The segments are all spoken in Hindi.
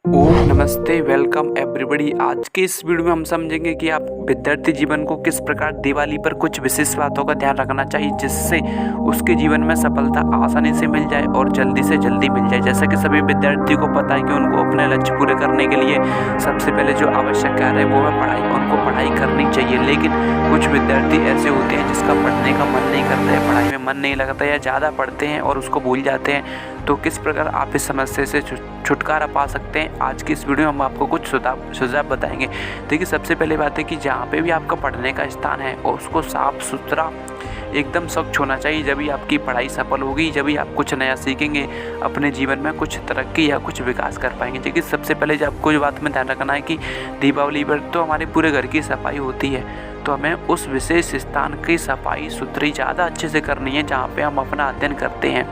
ओम नमस्ते, वेलकम एवरीबॉडी। आज के इस वीडियो में हम समझेंगे कि आप विद्यार्थी जीवन को किस प्रकार दिवाली पर कुछ विशेष बातों का ध्यान रखना चाहिए जिससे उसके जीवन में सफलता आसानी से मिल जाए और जल्दी से जल्दी मिल जाए। जैसा कि सभी विद्यार्थियों को पता है कि उनको अपने लक्ष्य पूरे करने के लिए सबसे पहले जो आवश्यक कार्य है वो है पढ़ाई। उनको पढ़ाई करनी चाहिए, लेकिन कुछ विद्यार्थी ऐसे होते हैं जिसका पढ़ने का मन नहीं करता है, पढ़ाई में मन नहीं लगता या ज़्यादा पढ़ते हैं और उसको भूल जाते हैं। तो किस प्रकार आप इस समस्या से छुटकारा पा सकते हैं, आज की इस वीडियो में हम आपको कुछ सुझाव बताएंगे। देखिए, सबसे पहले बात है कि जहाँ पे भी आपका पढ़ने का स्थान है और उसको साफ सुथरा एकदम स्वच्छ होना चाहिए। जब भी आपकी पढ़ाई सफल होगी, जब भी आप कुछ नया सीखेंगे, अपने जीवन में कुछ तरक्की या कुछ विकास कर पाएंगे। देखिए, सबसे पहले जब आपको ये बात में ध्यान रखना है कि दीपावली पर तो हमारे पूरे घर की सफाई होती है, तो हमें उस विशेष स्थान की सफाई सुथरी ज़्यादा अच्छे से करनी है जहाँ पर हम अपना अध्ययन करते हैं।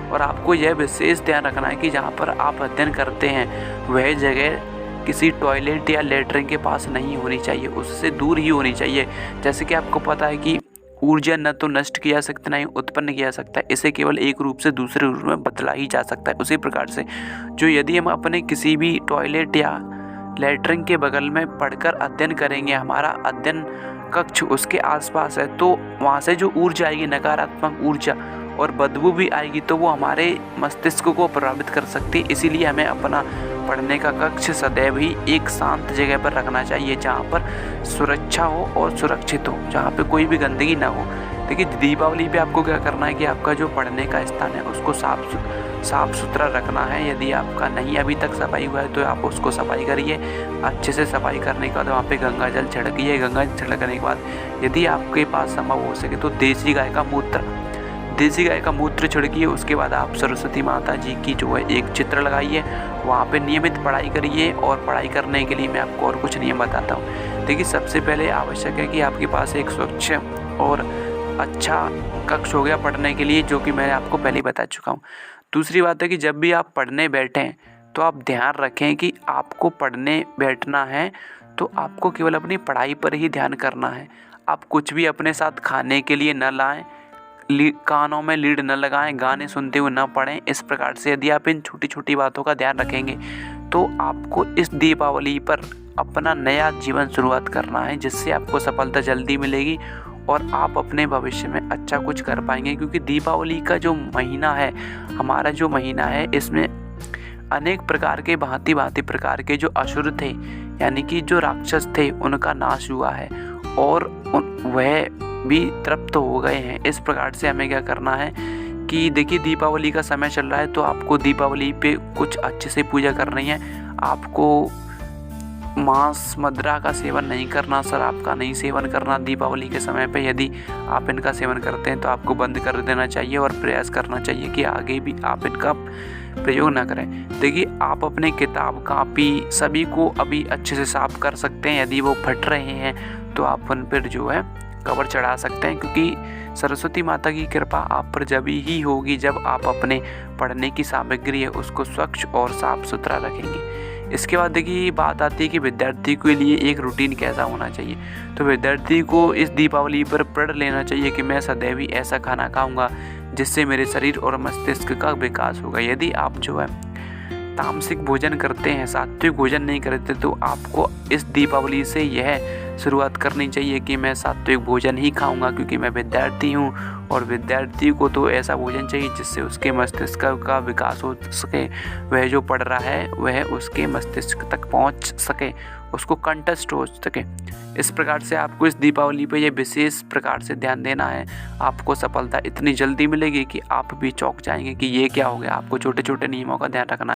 और आपको यह विशेष ध्यान रखना है कि जहाँ पर आप अध्ययन करते हैं वह जगह किसी टॉयलेट या लेटरिन के पास नहीं होनी चाहिए, उससे दूर ही होनी चाहिए। जैसे कि आपको पता है कि ऊर्जा न तो नष्ट किया जा सकता नहीं उत्पन्न किया जा सकता है, इसे केवल एक रूप से दूसरे रूप में बदला ही जा सकता है। उसी प्रकार से जो यदि हम अपने किसी भी टॉयलेट या लेटरिन के बगल में पढ़कर अध्ययन करेंगे, हमारा अध्ययन कक्ष उसके आसपास है, तो वहाँ से जो ऊर्जा आएगी, नकारात्मक ऊर्जा और बदबू भी आएगी, तो वो हमारे मस्तिष्क को प्रभावित कर सकती है। इसीलिए हमें अपना पढ़ने का कक्ष सदैव ही एक शांत जगह पर रखना चाहिए जहाँ पर सुरक्षा हो और सुरक्षित हो, जहाँ पे कोई भी गंदगी ना हो। देखिए, दीपावली पे आपको क्या करना है कि आपका जो पढ़ने का स्थान है उसको साफ सुथरा रखना है। यदि आपका नहीं अभी तक सफाई हुआ है तो आप उसको सफाई करिए। अच्छे से सफाई करने के बाद वहाँ पे गंगा जल छिड़किए। गंगा जल छिड़कने के बाद यदि आपके पास संभव हो सके तो देसी गाय का मूत्र छिड़किए। उसके बाद आप सरस्वती माता जी की जो है एक चित्र लगाइए, वहाँ पे नियमित पढ़ाई करिए। और पढ़ाई करने के लिए मैं आपको और कुछ नियम बताता हूँ। देखिए, सबसे पहले आवश्यक है कि आपके पास एक स्वच्छ और अच्छा कक्ष हो गया पढ़ने के लिए, जो कि मैं आपको पहले ही बता चुका हूँ। दूसरी बात है कि जब भी आप पढ़ने बैठें तो आप ध्यान रखें कि आपको पढ़ने बैठना है तो आपको केवल अपनी पढ़ाई पर ही ध्यान करना है। आप कुछ भी अपने साथ खाने के लिए न लाएं, कानों में लीड न लगाएं, गाने सुनते हुए न पढ़ें। इस प्रकार से यदि आप इन छोटी छोटी बातों का ध्यान रखेंगे तो आपको इस दीपावली पर अपना नया जीवन शुरुआत करना है, जिससे आपको सफलता जल्दी मिलेगी और आप अपने भविष्य में अच्छा कुछ कर पाएंगे। क्योंकि दीपावली का जो महीना है, हमारा जो महीना है, इसमें अनेक प्रकार के भांति भांति प्रकार के जो असुर थे, यानी कि जो राक्षस थे, उनका नाश हुआ है और वह भी तृप्त हो गए हैं। इस प्रकार से हमें क्या करना है कि देखिए, दीपावली का समय चल रहा है तो आपको दीपावली पे कुछ अच्छे से पूजा करनी है। आपको मांस मदिरा का सेवन नहीं करना, शराब का नहीं सेवन करना दीपावली के समय पे। यदि आप इनका सेवन करते हैं तो आपको बंद कर देना चाहिए और प्रयास करना चाहिए कि आगे भी आप इनका प्रयोग ना करें। देखिए, आप अपने किताब कापी सभी को अभी अच्छे से साफ कर सकते हैं। यदि वो फट रहे हैं तो आप उन पर जो है कवर चढ़ा सकते हैं, क्योंकि सरस्वती माता की कृपा आप पर जब ही होगी जब आप अपने पढ़ने की सामग्री है उसको स्वच्छ और साफ सुथरा रखेंगे। इसके बाद देखिए, बात आती है कि विद्यार्थी के लिए एक रूटीन कैसा होना चाहिए। तो विद्यार्थी को इस दीपावली पर प्रण लेना चाहिए कि मैं सदैव ही ऐसा खाना खाऊंगा जिससे मेरे शरीर और मस्तिष्क का विकास होगा। यदि आप जो है तामसिक भोजन करते हैं, सात्विक भोजन नहीं करते, तो आपको इस दीपावली से यह शुरुआत करनी चाहिए कि मैं सात्विक भोजन ही खाऊंगा, क्योंकि मैं विद्यार्थी हूं और विद्यार्थी को तो ऐसा भोजन चाहिए जिससे उसके मस्तिष्क का विकास हो सके, वह जो पढ़ रहा है वह उसके मस्तिष्क तक पहुंच सके, उसको कंठस्थ हो सके। इस प्रकार से आपको इस दीपावली पे ये विशेष प्रकार से ध्यान देना है। आपको सफलता इतनी जल्दी मिलेगी कि आप भी चौंक जाएंगे कि ये क्या हो गया। आपको छोटे छोटे नियमों का ध्यान रखना है।